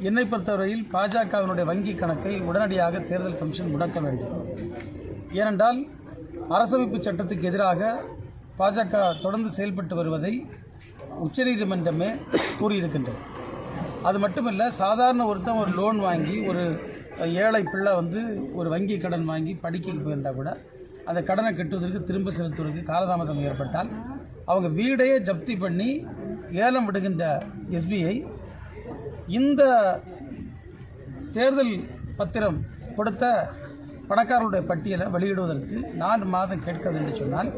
என்னை பொறுத்தவரையில் பாஜகவினுடைய வங்கி கணக்கை உடனடியாக தேர்தல் கமிஷன் முடக்க வேண்டும். ஏனென்றால் அரசமைப்பு சட்டத்துக்கு எதிராக பாஜக தொடர்ந்து செயல்பட்டு வருவதை உச்சநீதிமன்றமே கூறியிருக்கின்றது. அது மட்டுமல்ல, சாதாரண ஒருத்தன் ஒரு லோன் வாங்கி ஒரு ஏழை பிள்ளை ஒரு வங்கி கடன் வாங்கி படிக்க போயிருந்தால் கூட அந்த கடனை கட்டுவதற்கு திரும்ப செலுத்துவதற்கு காலதாமதம் ஏற்பட்டால் அவங்க வீடையே ஜப்தி பண்ணி ஏலம் விடுகின்ற எஸ்பிஐ இந்த தேர்தல் பத்திரம் கொடுத்த பணக்காரர்களுடைய பட்டியலை வெளியிடுவதற்கு 4 மாதம் கேட்கிறது என்று சொன்னால்,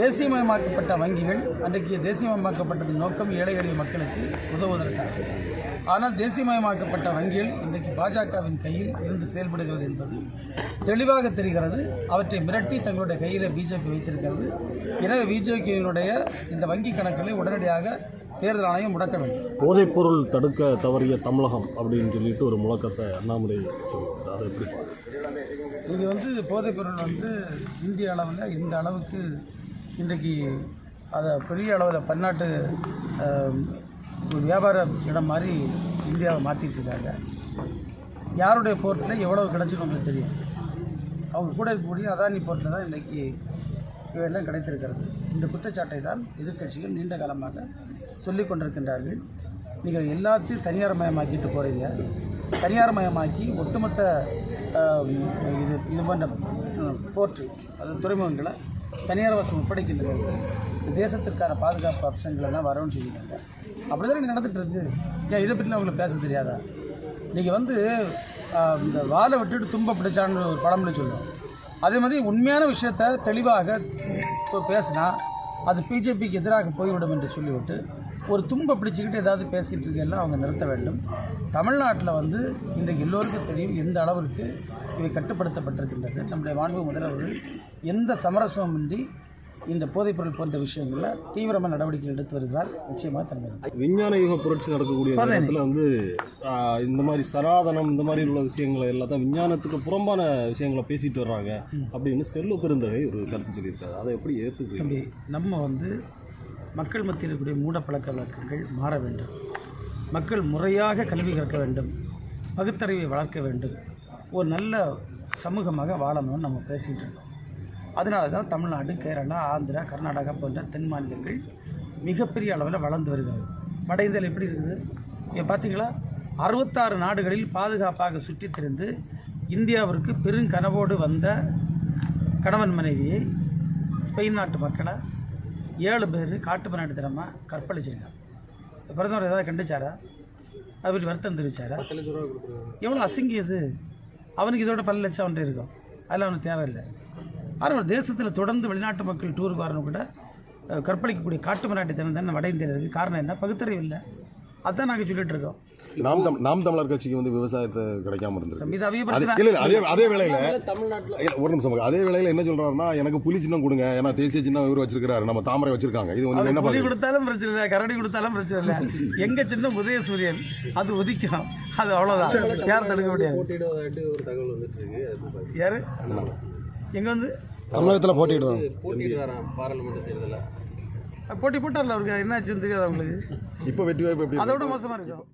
தேசியமயமாக்கப்பட்ட வங்கிகள் அன்றைக்கு தேசியமயமாக்கப்பட்டதன் நோக்கம் ஏழை எளிய மக்களுக்கு உதவுவதற்காக. ஆனால் தேசியமயமாக்கப்பட்ட வங்கிகள் இன்றைக்கு பாஜகவின் கையில் இருந்து செயல்படுகிறது என்பது தெளிவாக தெரிகிறது. அவற்றை மிரட்டி தங்களுடைய கையில் பிஜேபி வைத்திருக்கிறது. எனவே பிஜேபியினுடைய இந்த வங்கி கணக்குகளை உடனடியாக தேர்தல் ஆணையம் முடக்க வேண்டும். போதைப்பொருள் தடுக்க தவறிய தமிழகம் அப்படின்னு சொல்லிட்டு ஒரு முழக்கத்தை அண்ணாமலை சொல்லுவார். அதை எப்படி நீங்கள் போதைப்பொருள் இந்திய அளவில் எந்த அளவுக்கு இன்றைக்கு அதை பெரிய அளவில் பன்னாட்டு வியாபார இடம் மாதிரி இந்தியாவை மாற்றிட்டு இருக்காங்க. யாருடைய போர்ட்டில் எவ்வளவு கிடச்சின்னு உங்களுக்கு தெரியும். அவங்க கூட இருக்கக்கூடிய அதானி போர்ட்டில் தான் இன்றைக்கி இவையெல்லாம் கிடைத்திருக்கிறது. இந்த குற்றச்சாட்டை தான் எதிர்க்கட்சிகள் நீண்ட காலமாக சொல்லிக் கொண்டிருக்கின்றார்கள். நீங்கள் எல்லாத்தையும் தனியார் மயமாக்கிட்டு போகிறீங்க. தனியார் மயமாக்கி ஒட்டுமொத்த இது போன்ற போர்ட்டு துறைமுகங்களை தனியார் வசம் ஒப்படைக்கின்றது. தேசத்திற்கான பாதுகாப்பு அம்சங்களெல்லாம் வரணும்னு சொல்லியிருக்காங்க. அப்படி தான் நடந்துகிட்டு இருக்குது. ஏன் இதை பற்றிலாம் உங்களுக்கு பேச தெரியாதா? நீங்கள் இந்த வாழை விட்டுட்டு தும்ப பிடிச்சான்னு ஒரு பழமொழி சொல்லுவோம். அதே மாதிரி உண்மையான விஷயத்தை தெளிவாக பேசினா அது பிஜேபிக்கு எதிராக போய்விடும் என்று சொல்லிவிட்டு ஒரு தும்ப பிடிச்சிக்கிட்டு ஏதாவது பேசிகிட்டு இருக்கலாம் அவங்க நிறுத்த வேண்டும். தமிழ்நாட்டில் இன்றைக்கு எல்லோருக்கும் தெரியும் எந்த அளவிற்கு இவை கட்டுப்படுத்தப்பட்டிருக்கின்றது. நம்முடைய மாண்பு முதல்வர்கள் எந்த சமரசமின்றி இந்த போதைப்பொருள் போன்ற விஷயங்களில் தீவிரமாக நடவடிக்கை எடுத்து வருகிறார். நிச்சயமாக தமிழ் விஞ்ஞான யுக புரட்சி நடக்கக்கூடிய நேரத்தில் இந்த மாதிரி சனாதனம் இந்த மாதிரி உள்ள விஷயங்களை எல்லாத்தையும் விஞ்ஞானத்துக்கு புறம்பான விஷயங்களை பேசிட்டு வர்றாங்க அப்படின்னு செல்வ பெருந்தகை ஒரு கருத்து சொல்லியிருக்காரு. அதை எப்படி ஏற்றுக்கிறீங்க? நம்ம மக்கள் மத்தியில் இருக்கக்கூடிய மூட பழக்க வழக்கங்கள் மாற வேண்டும். மக்கள் முறையாக கல்வி கற்க வேண்டும். பகுத்தறிவை வளர்க்க வேண்டும். ஒரு நல்ல சமூகமாக வாழணும்னு நம்ம பேசிகிட்டு இருக்கோம். அதனால தான் தமிழ்நாடு, கேரளா, ஆந்திரா, கர்நாடகா போன்ற தென் மாநிலங்கள் மிகப்பெரிய அளவில் வளர்ந்து வருகிறது. வட இந்தியாவில் எப்படி இருக்குது? இங்கே பார்த்தீங்களா, 66 நாடுகளில் பாதுகாப்பாக சுற்றித் திரிந்து இந்தியாவிற்கு பெருங்கனவோடு வந்த கணவன் மனைவியை ஸ்பெயின் நாட்டு மக்களை 7 பேர் காட்டுமராண்டித்தனமாக கற்பழிச்சிருக்காங்க. பிரதமர் ஏதாவது கண்டிச்சாரா? அதை பற்றி வருத்தம் தெரிவிச்சாரா? எவ்வளோ அசிங்கியது! அவனுக்கு இதோட 10 லட்சம் அவன்கிட்ட இருக்கும். அதெல்லாம் அவனுக்கு தேவையில்லை. ஆனால் ஒரு தேசத்தில் தொடர்ந்து வெளிநாட்டு மக்கள் டூருக்கு வரணும் கூட கற்பழிக்கக்கூடிய காட்டுமராண்டித்தனம் தானே வட இந்தியாவில் இருக்குது. காரணம் என்ன? பகுத்தறிவு இல்லை. அதுதான் நாங்கள் சொல்லிட்டு இருக்கோம். நாம் தமிழர் கட்சிக்கு விவசாயத்தை கிடைக்காம இருந்தது. அதே வேளையில் ஒரு நிமிஷம், அதே வேளையில் என்ன சொல்றாருன்னா, எனக்கு புலி சின்னம் கொடுங்க, ஏன்னா தேசிய சின்னம் இவர் வச்சிருக்காரு, நம்ம தாமரை வச்சிருக்காங்க. இது என்ன புலி கொடுத்தாலும் பிரச்சனை இல்லை, கரடி கொடுத்தாலும் பிரச்சனை இல்லை. எங்க சின்னம் உதயசூரியன், அது உதிக்கும். அது அவ்வளோதான், யாரும் தடுக்க முடியாது. யாரு எங்க தமிழகத்தில் போட்டிடுறாங்க? பாராளுமன்ற தேர்தலில் போட்டி போட்டார்ல, அவருக்கு என்னாச்சுன்னு தெரியாது அவங்களுக்கு. இப்போ வெற்றி வாய்ப்பு அதோட மோசமாக இருக்கும்.